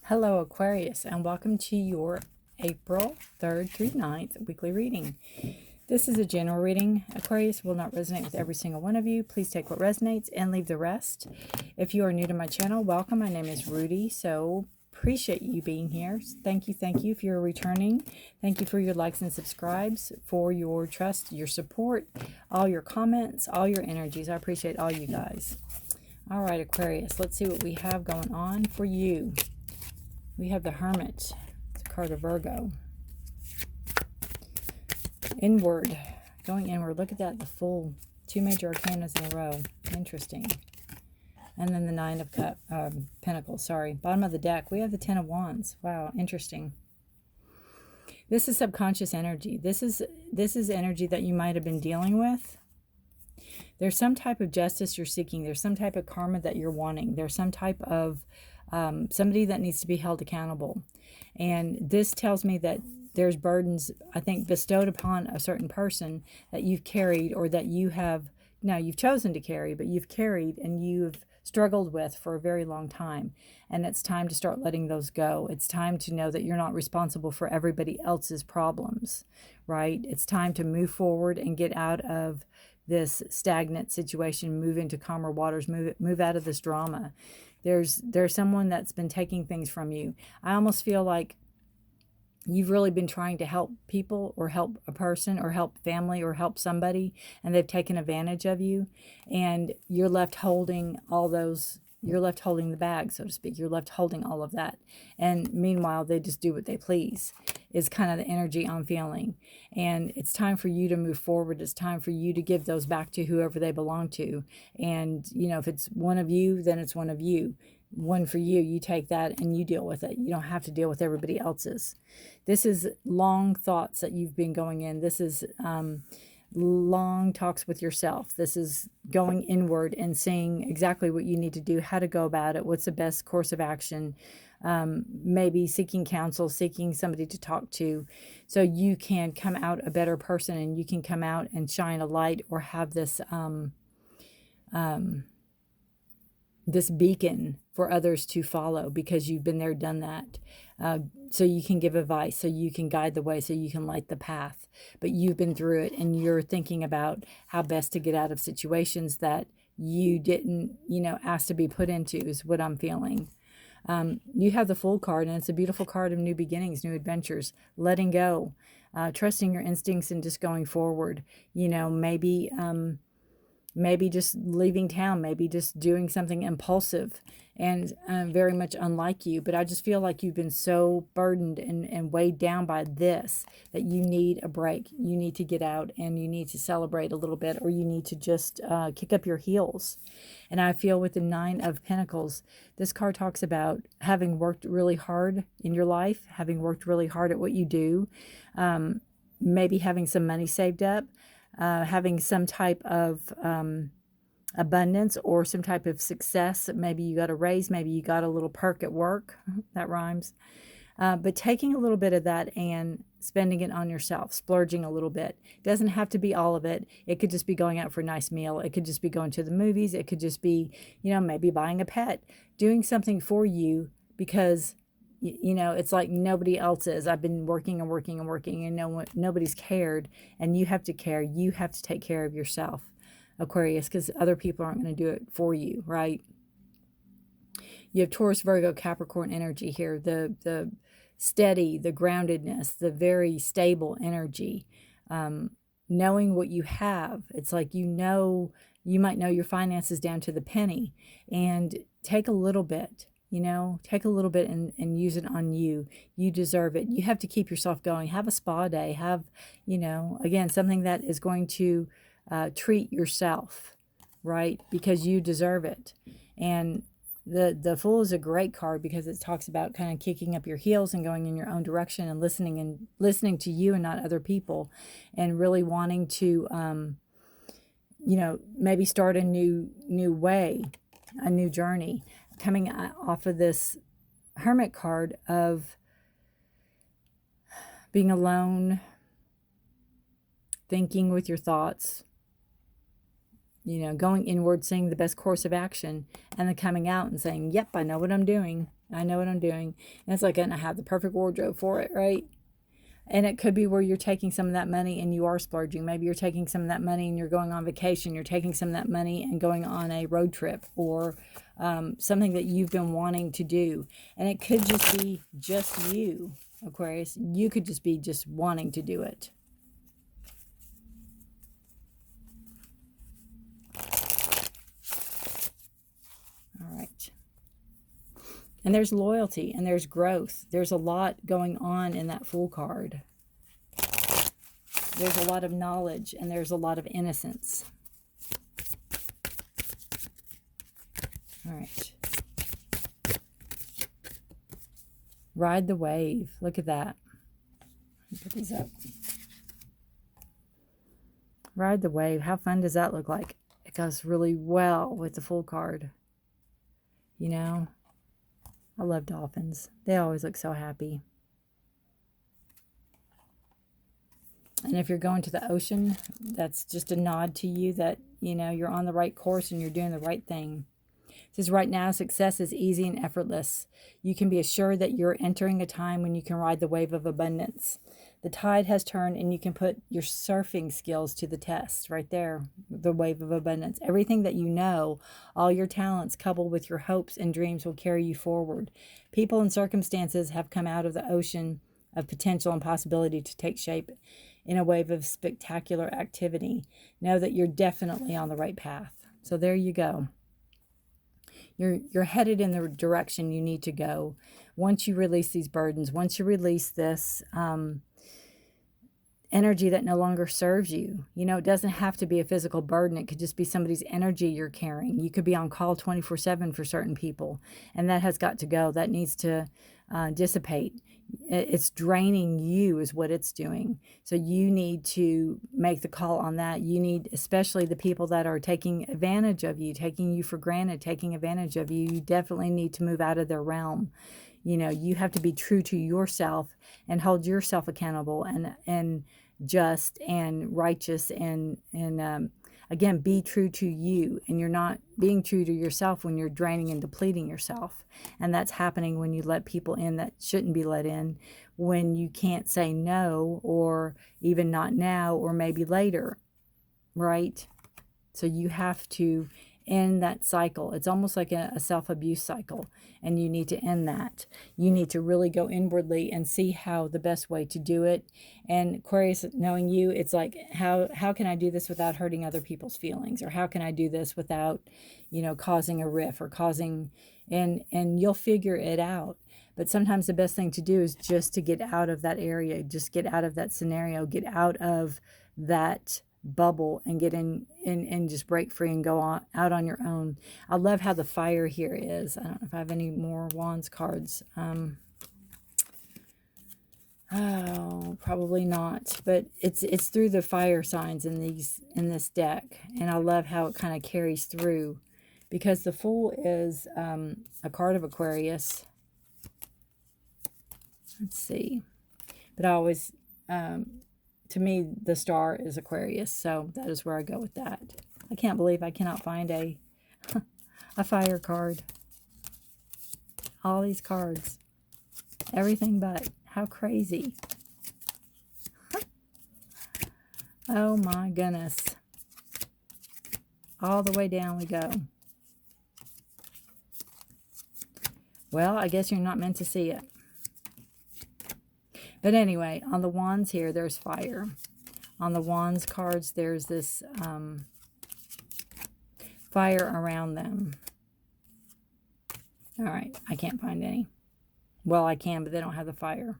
Hello, Aquarius, and welcome to your April 3rd through 9th weekly reading. This is a general reading. Aquarius will not resonate with every single one of you. Please take what resonates and leave the rest. If you are new to my channel, welcome. My name is Rudi, so appreciate you being here. Thank you. If you're returning, thank you for your likes and subscribes, for your trust, your support, all your comments, all your energies. I appreciate all you guys. All right, Aquarius, let's see what we have going on for you. We have the Hermit. It's a card of Virgo. Inward. Going inward. Look at that. The full 2 major arcanas in a row. Interesting. And then the Nine of Pentacles. Sorry. Bottom of the deck. We have the Ten of Wands. Wow. Interesting. This is subconscious energy. This is energy that you might have been dealing with. There's some type of justice you're seeking. There's some type of karma that you're wanting. There's some type of somebody that needs to be held accountable. And this tells me that there's burdens, I think, bestowed upon a certain person that you've carried, or that you have, now you've chosen to carry, but you've carried and you've struggled with for a very long time. And it's time to start letting those go. It's time to know that you're not responsible for everybody else's problems, right? It's time to move forward and get out of this stagnant situation, move into calmer waters, move out of this drama. There's someone that's been taking things from you. I almost feel like you've really been trying to help people, or help a person, or help family, or help somebody, and they've taken advantage of you, and you're left holding all those. You're left holding the bag, so to speak. You're left holding all of that. And meanwhile, they just do what they please, is kind of the energy I'm feeling. And it's time for you to move forward. It's time for you to give those back to whoever they belong to. And, you know, if it's one of you, then it's one of you. One for you, you take that and you deal with it. You don't have to deal with everybody else's. This is long thoughts that you've been going in. This is long talks with yourself. This is going inward and seeing exactly what you need to do, how to go about it, what's the best course of action, maybe seeking counsel, seeking somebody to talk to, so you can come out a better person, and you can come out and shine a light, or have this this beacon for others to follow, because you've been there, done that. So you can give advice, so you can guide the way, so you can light the path. But you've been through it, and you're thinking about how best to get out of situations that you didn't, ask to be put into, is what I'm feeling. You have the Fool card, and it's a beautiful card of new beginnings, new adventures, letting go, trusting your instincts, and just going forward. Maybe just leaving town, maybe just doing something impulsive and very much unlike you. But I just feel like you've been so burdened and weighed down by this, that you need a break. You need to get out, and you need to celebrate a little bit, or you need to just kick up your heels. And I feel with the Nine of Pentacles, this card talks about having worked really hard in your life, having worked really hard at what you do, maybe having some money saved up, having some type of abundance, or some type of success. Maybe you got a raise, maybe you got a little perk at work. That rhymes. But taking a little bit of that and spending it on yourself, splurging a little bit. Doesn't have to be all of it. It could just be going out for a nice meal. It could just be going to the movies. It could just be, maybe buying a pet, doing something for you, because it's like nobody else is. I've been working and working and working, and nobody's cared, and you have to care. You have to take care of yourself, Aquarius, because other people aren't going to do it for you, right? You have Taurus, Virgo, Capricorn energy here. The steady, the groundedness, the very stable energy. Knowing what you have. It's like, you might know your finances down to the penny, and take a little bit. Take a little bit and use it on you. You deserve it. You have to keep yourself going. Have a spa day. Have, again, something that is going to treat yourself, right? Because you deserve it. And the Fool is a great card, because it talks about kind of kicking up your heels and going in your own direction, and listening to you and not other people, and really wanting to, maybe start a new way, a new journey. Coming off of this Hermit card of being alone, thinking with your thoughts, you know, going inward, seeing the best course of action, and then coming out and saying, yep, I know what I'm doing. I know what I'm doing. And it's like, and I have the perfect wardrobe for it, right? And it could be where you're taking some of that money and you are splurging. Maybe you're taking some of that money and you're going on vacation. You're taking some of that money and going on a road trip, or something that you've been wanting to do. And it could just be just you, Aquarius. You could just be just wanting to do it. All right. And there's loyalty and there's growth. There's a lot going on in that Fool card. There's a lot of knowledge and there's a lot of innocence. All right. Ride the wave. Look at that. Put these up. Ride the wave. How fun does that look like? It goes really well with the Fool card. You know? I love dolphins. They always look so happy. And if you're going to the ocean, that's just a nod to you that, you know, you're on the right course and you're doing the right thing. It says, right now, success is easy and effortless. You can be assured that you're entering a time when you can ride the wave of abundance. The tide has turned and you can put your surfing skills to the test. Right there, the wave of abundance. Everything that you know, all your talents coupled with your hopes and dreams will carry you forward. People and circumstances have come out of the ocean of potential and possibility to take shape in a wave of spectacular activity. Know that you're definitely on the right path. So there you go. You're headed in the direction you need to go. Once you release these burdens, once you release this energy that no longer serves you. You know, it doesn't have to be a physical burden. It could just be somebody's energy you're carrying. You could be on call 24/7 for certain people, and that has got to go. That needs to dissipate. It's draining you is what it's doing. So you need to make the call on that. You need, especially the people that are taking advantage of you, taking you for granted, taking advantage of you, you definitely need to move out of their realm. You know, you have to be true to yourself and hold yourself accountable and just and righteous and again, be true to you. And you're not being true to yourself when you're draining and depleting yourself. And that's happening when you let people in that shouldn't be let in, when you can't say no, or even not now, or maybe later, right? So you have to end that cycle. It's almost like a self-abuse cycle, and you need to end that. You need to really go inwardly and see how the best way to do it. And Aquarius, knowing you, it's like, how can I do this without hurting other people's feelings? Or how can I do this without, you know, causing a rift or causing, and you'll figure it out. But sometimes the best thing to do is just to get out of that area, just get out of that scenario, get out of that bubble and get in and just break free and go on out on your own. I love how the fire here is. I don't know if I have any more wands cards. Oh, probably not, but it's through the fire signs in this deck, and I love how it kind of carries through, because the Fool is a card of Aquarius. Let's see, but I always to me, the star is Aquarius, so that is where I go with that. I can't believe I cannot find a fire card. All these cards. Everything but. How crazy. Oh my goodness. All the way down we go. Well, I guess you're not meant to see it. But anyway, on the wands here, there's fire. On the wands cards, there's this fire around them. All right, I can't find any. Well, I can, but they don't have the fire.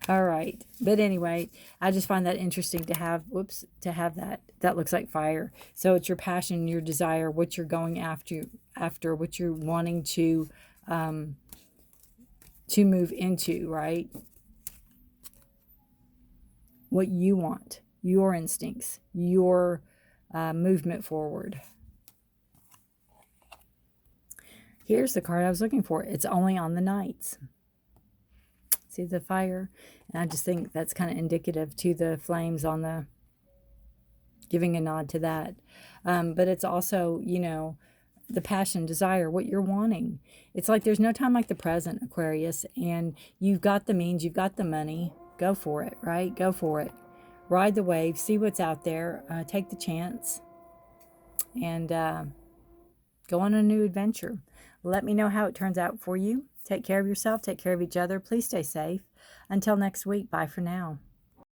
All right. But anyway, I just find that interesting to have, to have that. That looks like fire. So it's your passion, your desire, what you're going after, what you're wanting to move into, right? What you want, your instincts, your movement forward. Here's the card I was looking for. It's only on the nights. See the fire? And I just think that's kind of indicative to the flames on the giving a nod to that. But it's also, you know, the passion, desire, what you're wanting. It's like there's no time like the present, Aquarius, and you've got the means, you've got the money. Go for it, right? Go for it. Ride the wave, see what's out there, take the chance, and go on a new adventure. Let me know how it turns out for you. Take care of yourself, take care of each other. Please stay safe. Until next week, bye for now.